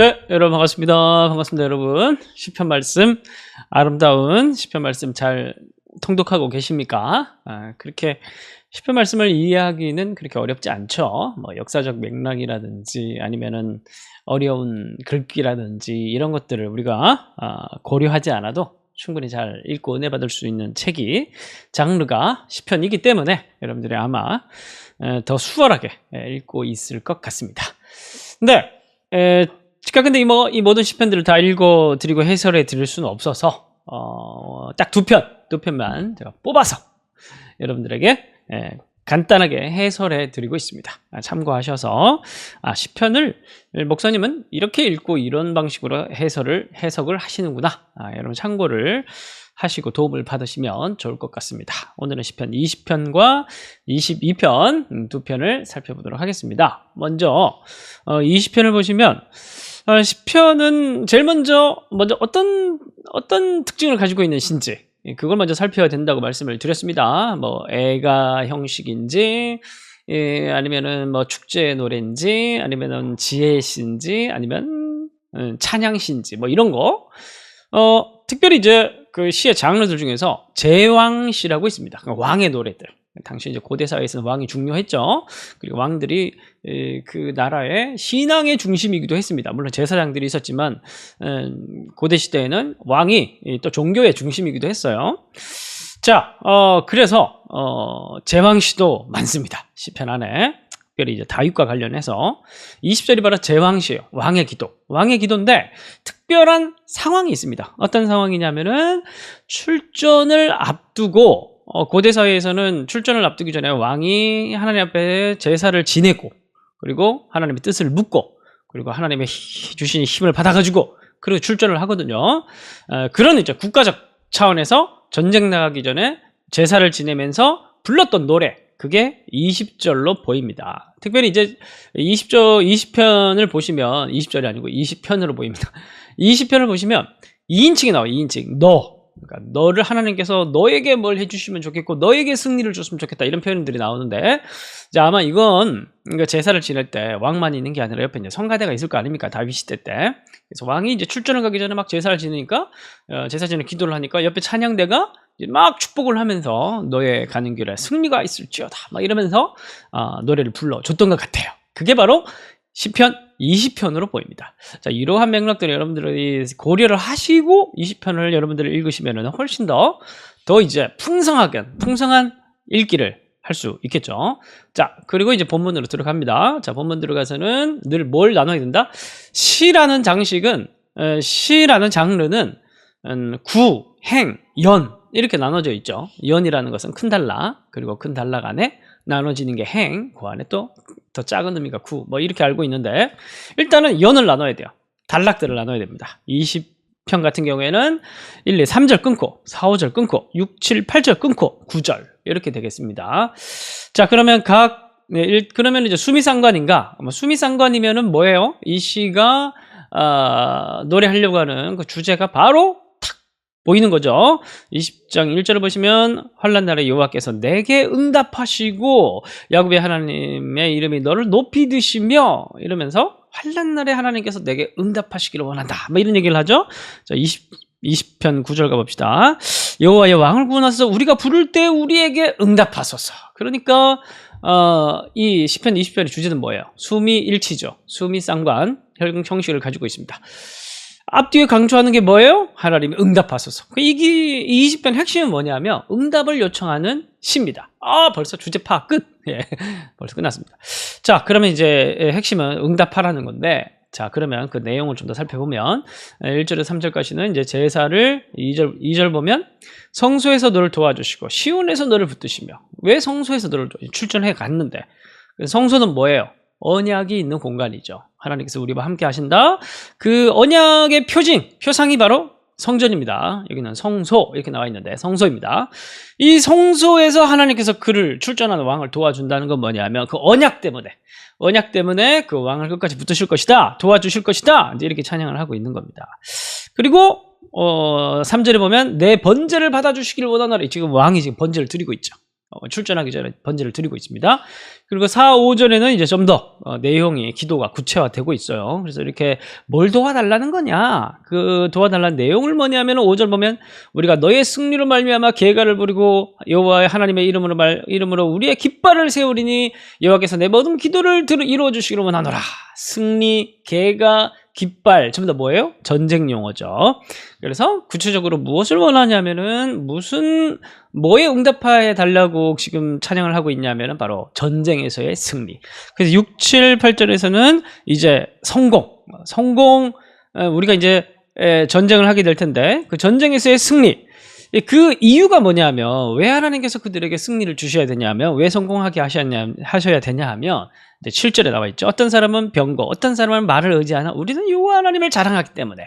네, 여러분 반갑습니다. 반갑습니다, 여러분. 시편 말씀, 아름다운 시편 말씀 잘 통독하고 계십니까? 그렇게 시편 말씀을 이해하기는 그렇게 어렵지 않죠. 뭐 역사적 맥락이라든지 아니면은 어려운 글귀라든지 이런 것들을 우리가 고려하지 않아도 충분히 잘 읽고 은혜 받을 수 있는 책이 장르가 시편이기 때문에 여러분들이 아마 더 수월하게 읽고 있을 것 같습니다. 근데 근데 이 모든 시편들을 다 읽어드리고 해설해 드릴 수는 없어서 딱 두 편만 제가 뽑아서 여러분들에게 간단하게 해설해 드리고 있습니다. 참고하셔서 시편을 목사님은 이렇게 읽고 이런 방식으로 해석을 하시는구나, 여러분 참고를 하시고 도움을 받으시면 좋을 것 같습니다. 오늘은 시편 20편과 22편 두 편을 살펴보도록 하겠습니다. 먼저 20편을 보시면 시편은 제일 먼저 어떤 특징을 가지고 있는 시인지 그걸 먼저 살펴야 된다고 말씀을 드렸습니다. 뭐 애가 형식인지 아니면은 뭐 축제 노래인지 아니면은 지혜시인지 아니면 찬양시인지 뭐 이런 거. 특별히 이제 그 시의 장르들 중에서 제왕시라고 있습니다. 그러니까 왕의 노래들. 당시 이제 고대 사회에서는 왕이 중요했죠. 그리고 왕들이 그 나라의 신앙의 중심이기도 했습니다. 물론 제사장들이 있었지만 고대 시대에는 왕이 또 종교의 중심이기도 했어요. 자, 그래서 제왕시도 많습니다. 시편 안에. 특별히 이제 다윗과 관련해서 20절이 바로 제왕시예요. 왕의 기도. 왕의 기도인데 특별한 상황이 있습니다. 어떤 상황이냐면은 출전을 앞두고 고대 사회에서는 출전을 앞두기 전에 왕이 하나님 앞에 제사를 지내고 그리고 하나님의 뜻을 묻고 그리고 하나님의 주신 힘을 받아가지고 그리고 출전을 하거든요. 그런 이제 국가적 차원에서 전쟁 나가기 전에 제사를 지내면서 불렀던 노래, 그게 20절로 보입니다. 특별히 이제 20편을 보시면 20절이 아니고 20편으로 보입니다. 20편을 보시면 2인칭이 나와요. 2인칭. 그러니까 너를 하나님께서 너에게 뭘 해주시면 좋겠고 너에게 승리를 줬으면 좋겠다, 이런 표현들이 나오는데 이제 아마 이건 제사를 지낼 때 왕만 있는 게 아니라 옆에 이제 성가대가 있을 거 아닙니까? 다윗 시대 때. 그래서 왕이 이제 출전을 가기 전에 막 제사를 지내니까 제사 전에 기도를 하니까 옆에 찬양대가 막 축복을 하면서 너의 가는 길에 승리가 있을지어다 막 이러면서 노래를 불러줬던 것 같아요. 그게 바로 시편 20편으로 보입니다. 자, 이러한 맥락들을 여러분들이 고려를 하시고 20편을 여러분들이 읽으시면 훨씬 더 이제 풍성한 읽기를 할 수 있겠죠. 자, 그리고 이제 본문으로 들어갑니다. 자, 본문 들어가서는 늘 뭘 나눠야 된다? 시라는 장르는 구, 행, 연 이렇게 나눠져 있죠. 연이라는 것은 큰 단락, 그리고 큰 단락 안에 나눠지는 게 행, 그 안에 또 더 작은 의미가 구, 뭐 이렇게 알고 있는데 일단은 연을 나눠야 돼요. 단락들을 나눠야 됩니다. 20편 같은 경우에는 1, 2, 3절 끊고 4, 5절 끊고 6, 7, 8절 끊고 9절 이렇게 되겠습니다. 자, 그러면 그러면 이제 수미상관인가? 수미상관이면은 뭐예요? 이 시가 노래하려고 하는 그 주제가 바로 보이는 거죠. 20장 1절을 보시면 환난 날에 여호와께서 내게 응답하시고 야곱의 하나님의 이름이 너를 높이 드시며 이러면서 환난 날에 하나님께서 내게 응답하시기를 원한다, 뭐 이런 얘기를 하죠. 자, 20편 9절 가봅시다. 여호와여, 왕을 구원하소서. 우리가 부를 때 우리에게 응답하소서. 그러니까 이 시편 20편의 주제는 뭐예요? 수미일치죠. 수미상관 형식을 가지고 있습니다. 앞뒤에 강조하는 게 뭐예요? 하나님이 응답하소서. 이 20편 핵심은 뭐냐면 응답을 요청하는 시입니다. 벌써 주제 파악 끝. 벌써 끝났습니다. 자, 그러면 이제 핵심은 응답하라는 건데, 자, 그러면 그 내용을 좀 더 살펴보면 1절에서 3절까지는 이제 제사를 2절 보면 성소에서 너를 도와주시고 시온에서 너를 붙드시며. 왜 성소에서 너를 출전해 갔는데? 성소는 뭐예요? 언약이 있는 공간이죠. 하나님께서 우리와 함께 하신다. 그 언약의 표상이 바로 성전입니다. 여기는 성소 이렇게 나와 있는데 성소입니다. 이 성소에서 하나님께서 그를 출전하는 왕을 도와준다는 건 뭐냐면 그 언약 때문에 그 왕을 끝까지 붙드실 것이다, 도와주실 것이다, 이제 이렇게 찬양을 하고 있는 겁니다. 그리고 3절에 보면 내 번제를 받아주시기를 원하노라. 지금 왕이 지금 번제를 드리고 있죠. 출전하기 전에 번제를 드리고 있습니다. 그리고 4, 5절에는 이제 좀 더 내용이 기도가 구체화되고 있어요. 그래서 이렇게 뭘 도와달라는 거냐? 그 도와달라는 내용을 뭐냐면 5절 보면 우리가 너의 승리로 말미암아 계가를 부리고 여호와의 하나님의 이름으로 우리의 깃발을 세우리니 여호와께서 내 모든 기도를 이루어 주시기로 원하노라. 승리, 계가, 깃발 전부 다 뭐예요? 전쟁 용어죠. 그래서 구체적으로 무엇을 원하냐면은 뭐에 응답해 달라고 지금 찬양을 하고 있냐면은 바로 전쟁에서의 승리. 그래서 6, 7, 8절에서는 이제 성공, 우리가 이제 전쟁을 하게 될 텐데 그 전쟁에서의 승리. 그 이유가 뭐냐면 왜 하나님께서 그들에게 승리를 주셔야 되냐면 왜 성공하게 하셔야 되냐 하면 7절에 나와 있죠. 어떤 사람은 병거, 어떤 사람은 말을 의지하나 우리는 여호와 하나님을 자랑하기 때문에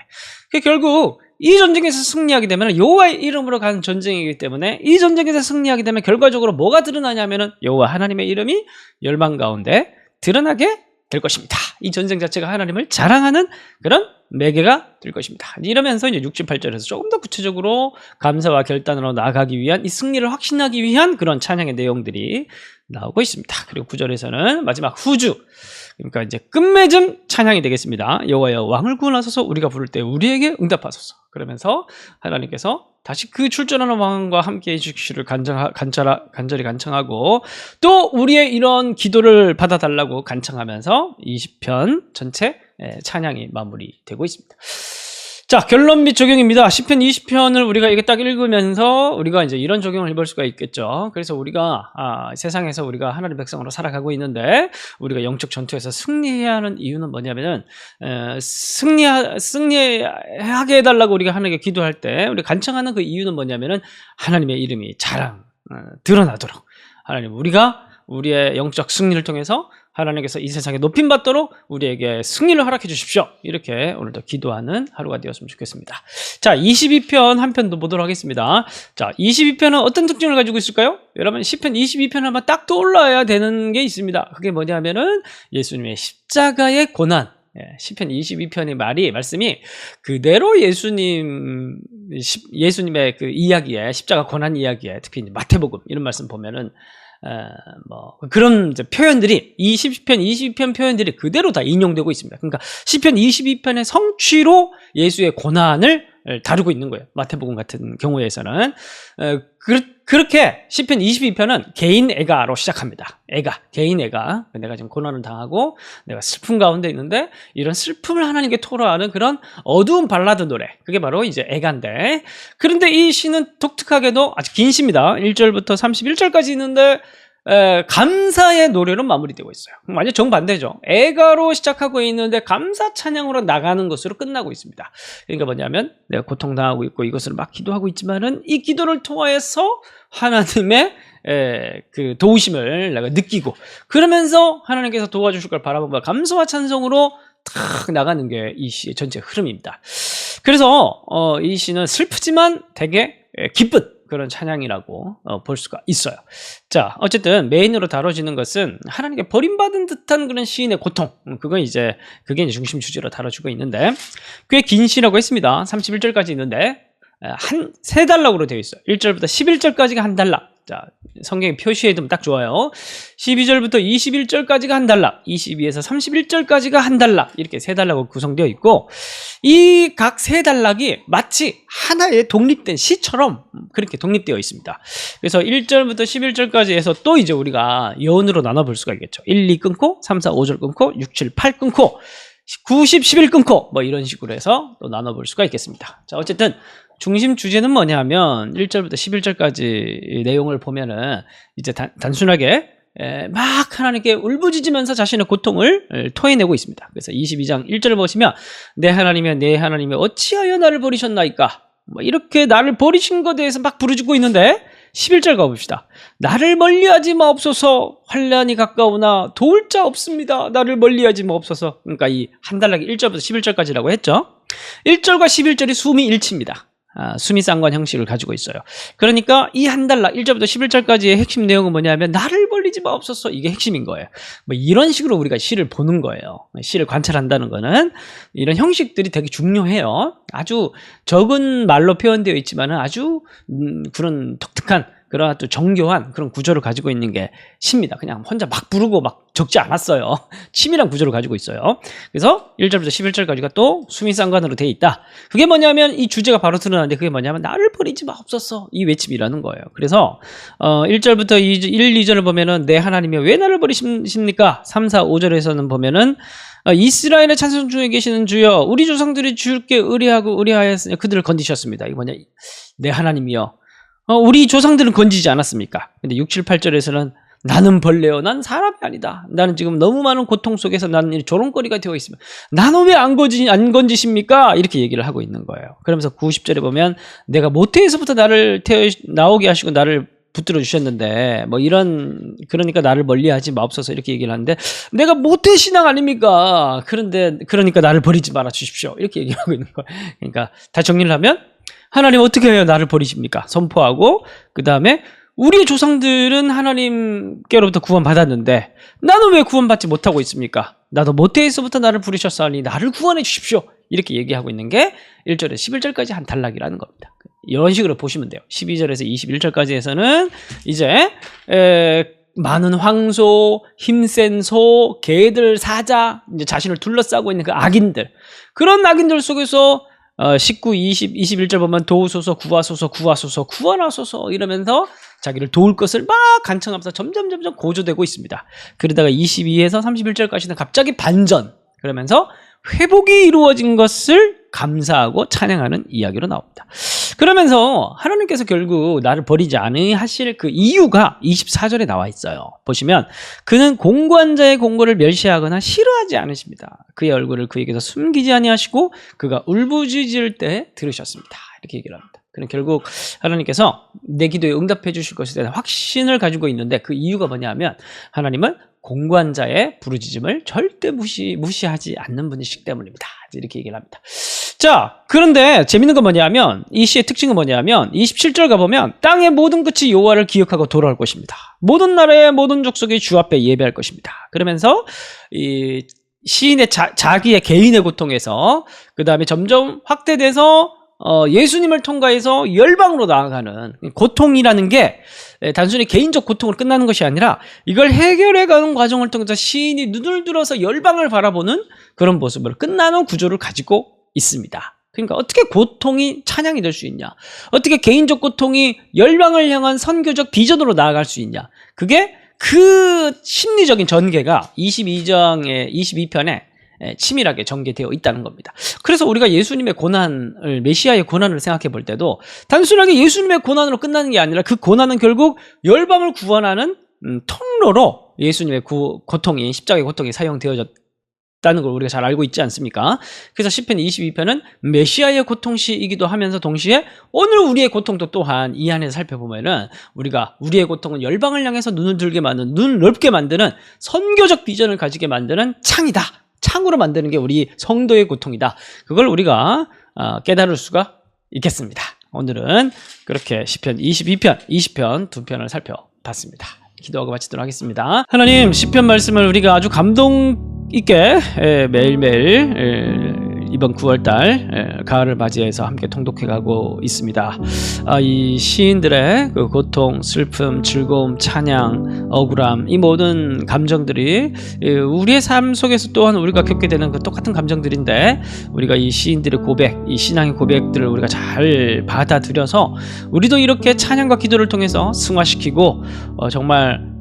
결국 이 전쟁에서 승리하게 되면 여호와의 이름으로 가는 전쟁이기 때문에 이 전쟁에서 승리하게 되면 결과적으로 뭐가 드러나냐면은 여호와 하나님의 이름이 열방 가운데 드러나게 될 것입니다. 이 전쟁 자체가 하나님을 자랑하는 그런 매개가 될 것입니다. 이러면서 이제 6, 7, 8절에서 조금 더 구체적으로 감사와 결단으로 나아가기 위한 이 승리를 확신하기 위한 그런 찬양의 내용들이 나오고 있습니다. 그리고 9절에서는 마지막 후주, 그러니까 이제 끝맺음 찬양이 되겠습니다. 여호와여 왕을 구원하소서 우리가 부를 때 우리에게 응답하소서. 그러면서 하나님께서 다시 그 출전하는 왕과 함께 해주시기를 간절히 간청하고 또 우리의 이런 기도를 받아달라고 간청하면서 20편 전체 찬양이 마무리되고 있습니다. 자, 결론 및 적용입니다. 시편 20편을 우리가 이게 딱 읽으면서 우리가 이제 이런 적용을 해볼 수가 있겠죠. 그래서 우리가 세상에서 우리가 하나님의 백성으로 살아가고 있는데 우리가 영적 전투에서 승리해야 하는 이유는 뭐냐면은 승리하게 해달라고 우리가 하나님께 기도할 때 우리가 간청하는 그 이유는 뭐냐면은 하나님의 이름이 드러나도록 하나님 우리가 우리의 영적 승리를 통해서 하나님께서 이 세상에 높임받도록 우리에게 승리를 허락해 주십시오. 이렇게 오늘도 기도하는 하루가 되었으면 좋겠습니다. 자, 22편 한 편도 보도록 하겠습니다. 자, 22편은 어떤 특징을 가지고 있을까요? 여러분, 시편 22편 하면 딱 떠올라야 되는 게 있습니다. 그게 뭐냐면은 예수님의 십자가의 고난. 시편 22편의 말씀이 그대로 예수님의 그 이야기에, 십자가 고난 이야기에, 특히 마태복음 이런 말씀 보면은 그런 이제 표현들이 이 시편 22편 표현들이 그대로 다 인용되고 있습니다. 그러니까 시편 22편의 성취로 예수의 고난을 다루고 있는 거예요. 마태복음 같은 경우에서는 그렇게 시편 22편은 개인 애가로 시작합니다. 개인 애가. 내가 지금 고난을 당하고 내가 슬픔 가운데 있는데 이런 슬픔을 하나님께 토로하는 그런 어두운 발라드 노래. 그게 바로 이제 애가인데. 그런데 이 시는 독특하게도 아주 긴 시입니다. 1절부터 31절까지 있는데 감사의 노래로 마무리되고 있어요. 완전 정반대죠. 애가로 시작하고 있는데 감사 찬양으로 나가는 것으로 끝나고 있습니다. 그러니까 뭐냐면 내가 고통당하고 있고 이것을 막 기도하고 있지만은 이 기도를 통하여서 하나님의 그 도우심을 내가 느끼고 그러면서 하나님께서 도와주실 걸 바라보며 감사와 찬송으로 탁 나가는 게 이 시의 전체 흐름입니다. 그래서 이 시는 슬프지만 되게 기쁜 그런 찬양이라고 볼 수가 있어요. 자, 어쨌든 메인으로 다뤄지는 것은 하나님께 버림받은 듯한 그런 시인의 고통. 그게 이제 중심 주제로 다뤄지고 있는데 꽤 긴 시라고 했습니다. 31절까지 있는데 세 단락으로 되어 있어요. 1절부터 11절까지가 한 단락. 자, 성경에 표시해두면 딱 좋아요. 12절부터 21절까지가 한 단락, 22에서 31절까지가 한 단락, 이렇게 세 단락으로 구성되어 있고 이 각 세 단락이 마치 하나의 독립된 시처럼 그렇게 독립되어 있습니다. 그래서 1절부터 11절까지 해서 또 이제 우리가 여운으로 나눠볼 수가 있겠죠. 1, 2 끊고 3, 4, 5절 끊고 6, 7, 8 끊고 9, 10, 11 끊고 이런 식으로 해서 또 나눠볼 수가 있겠습니다. 자, 어쨌든 중심 주제는 뭐냐면 1절부터 11절까지 내용을 보면은 이제 단순하게 막 하나님께 울부짖으면서 자신의 고통을 토해내고 있습니다. 그래서 22장 1절을 보시면 내 하나님이 어찌하여 나를 버리셨나이까 이렇게 나를 버리신 것에 대해서 막 부르짖고 있는데 11절 가봅시다. 나를 멀리하지 마옵소서. 환난이 가까우나 도울 자 없습니다. 나를 멀리하지 마옵소서. 그러니까 이 한 단락이 1절부터 11절까지라고 했죠. 1절과 11절이 숨이 일치입니다. 숨이 쌍관 형식을 가지고 있어요. 그러니까 이 한 단락 1절부터 11절까지의 핵심 내용은 뭐냐면 나를 벌리지 마옵소서. 이게 핵심인 거예요. 이런 식으로 우리가 시를 보는 거예요. 시를 관찰한다는 거는 이런 형식들이 되게 중요해요. 아주 적은 말로 표현되어 있지만 아주 그런 독특한 그런 또 정교한 그런 구조를 가지고 있는 게 시입니다. 그냥 혼자 막 부르고 막 적지 않았어요. 치밀한 구조를 가지고 있어요. 그래서 1절부터 11절까지가 또 수미상관으로 되어 있다. 그게 뭐냐면 이 주제가 바로 드러나는데 그게 뭐냐면 나를 버리지 마옵소서 이 외침이라는 거예요. 그래서 1절부터 1, 2절을 보면은 내 하나님이 왜 나를 버리십니까? 3, 4, 5절에서는 보면은 이스라엘의 찬송 중에 계시는 주여 우리 조상들이 주께 의뢰하였으니 그들을 건지셨습니다. 이게 뭐냐? 내 하나님이여 우리 조상들은 건지지 않았습니까? 근데 6, 7, 8절에서는 나는 벌레요 난 사람이 아니다. 나는 지금 너무 많은 고통 속에서 나는 조롱거리가 되어 있으면 나는 왜 안 건지십니까? 이렇게 얘기를 하고 있는 거예요. 그러면서 90절에 보면 내가 모태에서부터 나를 나오게 하시고 나를 붙들어 주셨는데 뭐 이런 그러니까 나를 멀리하지 마옵소서 이렇게 얘기를 하는데 내가 모태 신앙 아닙니까? 그러니까 나를 버리지 말아 주십시오 이렇게 얘기하고 있는 거예요. 그러니까 다 정리를 하면 하나님 어떻게 해요 나를 버리십니까? 선포하고 그 다음에 우리의 조상들은 하나님께로부터 구원받았는데 나는 왜 구원받지 못하고 있습니까? 나도 모태에서부터 나를 부르셨사오니 나를 구원해 주십시오 이렇게 얘기하고 있는 게 1절에서 11절까지 한 단락이라는 겁니다. 이런 식으로 보시면 돼요. 12절에서 21절까지에서는 이제 많은 황소, 힘센 소, 개들, 사자, 이제 자신을 둘러싸고 있는 그 악인들 그런 악인들 속에서 19, 20, 21절 보면 도우소서, 구하소서, 구하소서, 구원하소서 이러면서 자기를 도울 것을 막 간청하면서 점점 고조되고 있습니다. 그러다가 22에서 31절까지는 갑자기 반전 그러면서 회복이 이루어진 것을 감사하고 찬양하는 이야기로 나옵니다. 그러면서 하나님께서 결국 나를 버리지 않으하실 그 이유가 24절에 나와 있어요. 보시면 그는 공고한 자의 공고를 멸시하거나 싫어하지 않으십니다. 그의 얼굴을 그에게서 숨기지 아니하시고 그가 울부짖을 때 들으셨습니다. 이렇게 얘기를 합니다. 그는 결국 하나님께서 내 기도에 응답해 주실 것에 대한 확신을 가지고 있는데 그 이유가 뭐냐면 하나님은 공고한 자의 부르짖음을 절대 무시하지 않는 분이시기 때문입니다. 이렇게 얘기를 합니다. 자, 그런데 재밌는 건 뭐냐면 이 시의 특징은 뭐냐면 27절 가보면 땅의 모든 끝이 여호와를 기억하고 돌아올 것입니다. 모든 나라의 모든 족속이 주 앞에 예배할 것입니다. 그러면서 이 시인의 자기의 개인의 고통에서 그 다음에 점점 확대돼서 예수님을 통과해서 열방으로 나아가는 고통이라는 게 단순히 개인적 고통으로 끝나는 것이 아니라 이걸 해결해가는 과정을 통해서 시인이 눈을 들어서 열방을 바라보는 그런 모습으로 끝나는 구조를 가지고 있습니다. 그러니까 어떻게 고통이 찬양이 될 수 있냐? 어떻게 개인적 고통이 열방을 향한 선교적 비전으로 나아갈 수 있냐? 그게 그 심리적인 전개가 22편에 치밀하게 전개되어 있다는 겁니다. 그래서 우리가 예수님의 고난을 메시아의 고난을 생각해 볼 때도 단순하게 예수님의 고난으로 끝나는 게 아니라 그 고난은 결국 열방을 구원하는 통로로 예수님의 고통이 십자가의 고통이 사용되어졌다는 걸 우리가 잘 알고 있지 않습니까? 그래서 시편 22편은 메시아의 고통시이기도 하면서 동시에 오늘 우리의 고통도 또한 이 안에서 살펴보면은 우리가 우리의 고통은 열방을 향해서 눈을 들게 만드는 눈을 넓게 만드는 선교적 비전을 가지게 만드는 창이다. 창으로 만드는 게 우리 성도의 고통이다. 그걸 우리가 깨달을 수가 있겠습니다. 오늘은 그렇게 시편 22편, 20편 두 편을 살펴봤습니다. 기도하고 마치도록 하겠습니다. 하나님, 시편 말씀을 우리가 아주 감동 있게 매일매일 이번 9월달 가을을 맞이해서 함께 통독해가고 있습니다. 이 시인들의 그 고통, 슬픔, 즐거움, 찬양, 억울함 이 모든 감정들이 우리의 삶 속에서 또한 우리가 겪게 되는 그 똑같은 감정들인데 우리가 이 시인들의 고백, 이 신앙의 고백들을 우리가 잘 받아들여서 우리도 이렇게 찬양과 기도를 통해서 승화시키고 정말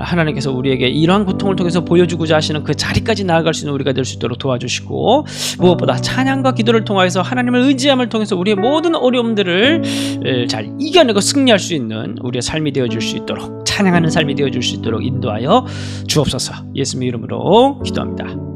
하나님께서 우리에게 이러한 고통을 통해서 보여주고자 하시는 그 자리까지 나아갈 수 있는 우리가 될 수 있도록 도와주시고 무엇보다 찬양과 기도를 통해서 하나님을 의지함을 통해서 우리의 모든 어려움들을 잘 이겨내고 승리할 수 있는 우리의 삶이 되어줄 수 있도록 찬양하는 삶이 되어줄 수 있도록 인도하여 주옵소서. 예수님의 이름으로 기도합니다.